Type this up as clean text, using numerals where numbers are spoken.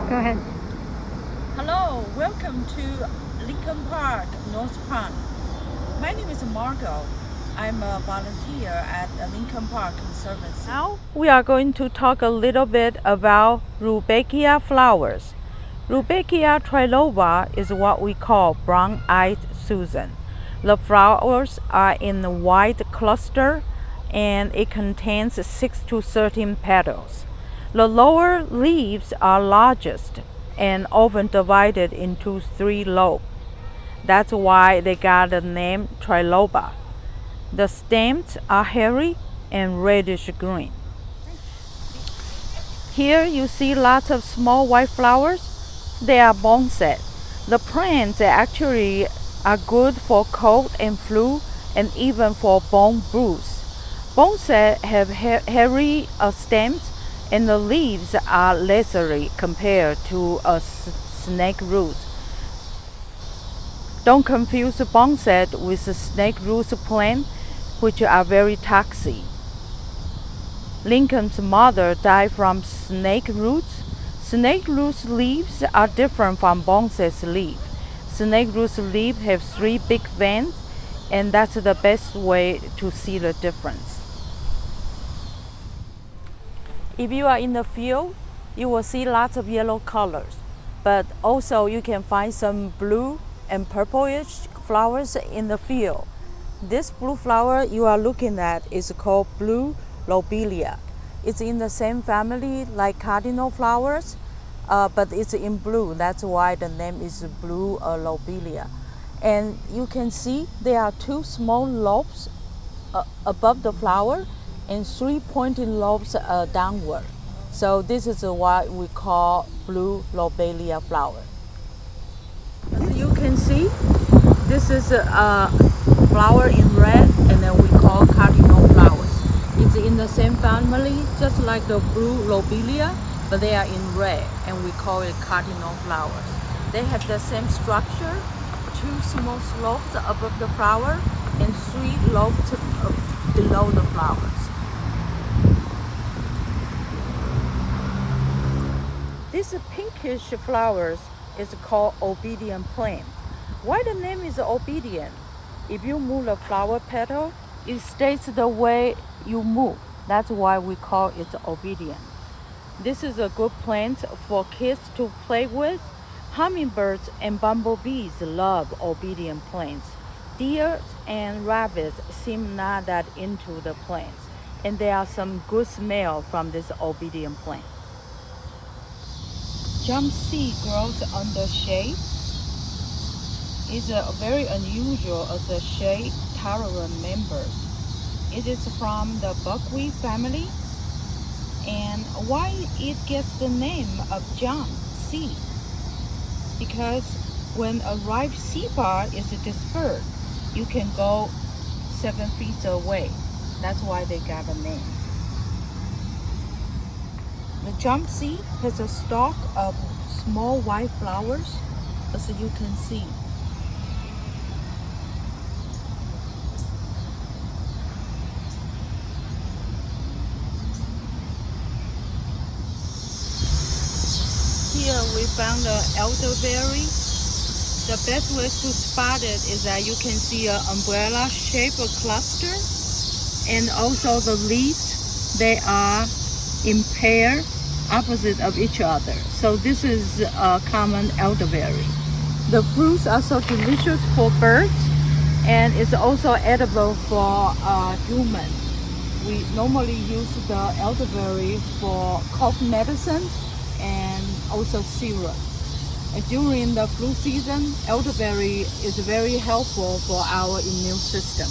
Go ahead. Hello, welcome to Lincoln Park, North Pond. My name is Margot. I'm a volunteer at the Lincoln Park Conservancy. Now we are going to talk a little bit about Rudbeckia flowers. Rudbeckia triloba is what we call brown-eyed Susan. The flowers are in a wide cluster and it contains 6 to 13 petals. The lower leaves are largest and often divided into 3 lobes. That's why they got the name triloba. The stems are hairy and reddish green. Here you see lots of small white flowers. They are boneset. The plants actually are good for cold and flu and even for bone bruise. Boneset have hairy stems and the leaves are leathery compared to a snakeroot. Don't confuse boneset with snakeroot plant, which are very toxic. Lincoln's mother died from snakeroots. Snakeroot's leaves are different from boneset's leaf. Snakeroot's leaves have 3 big veins, and that's the best way to see the difference. If you are in the field, you will see lots of yellow colors, but also you can find some blue and purplish flowers in the field. This blue flower you are looking at is called blue Lobelia. It's in the same family like cardinal flowers, but it's in blue. That's why the name is blue Lobelia. And you can see there are 2 small lobes above the flower and 3 pointed lobes downward. So this is what we call blue Lobelia flower. As you can see, this is a flower in red, and then we call cardinal flowers. It's in the same family, just like the blue Lobelia, but they are in red, and we call it cardinal flowers. They have the same structure, 2 small slopes above the flower, and 3 lobes below the flowers. This pinkish flowers is called obedient plant. Why the name is obedient? If you move the flower petal, it stays the way you move. That's why we call it obedient. This is a good plant for kids to play with. Hummingbirds and bumblebees love obedient plants. Deer and rabbits seem not that into the plants, and there are some good smell from this obedient plant. Jumpseed grows under shade. It's very unusual as a shade tolerant member. It is from the buckwheat family, and why it gets the name of Jumpseed? Because when a ripe seed pod is dispersed, you can go 7 feet away. That's why they got a name. The Jumpseed has a stalk of small white flowers, as you can see. Here we found the elderberry. The best way to spot it is that you can see an umbrella-shaped cluster, and also the leaves, they are in pair opposite of each other. So this is a common elderberry. The fruits are so delicious for birds, and it's also edible for humans. We normally use the elderberry for cough medicine and also syrup. And during the flu season, elderberry is very helpful for our immune system.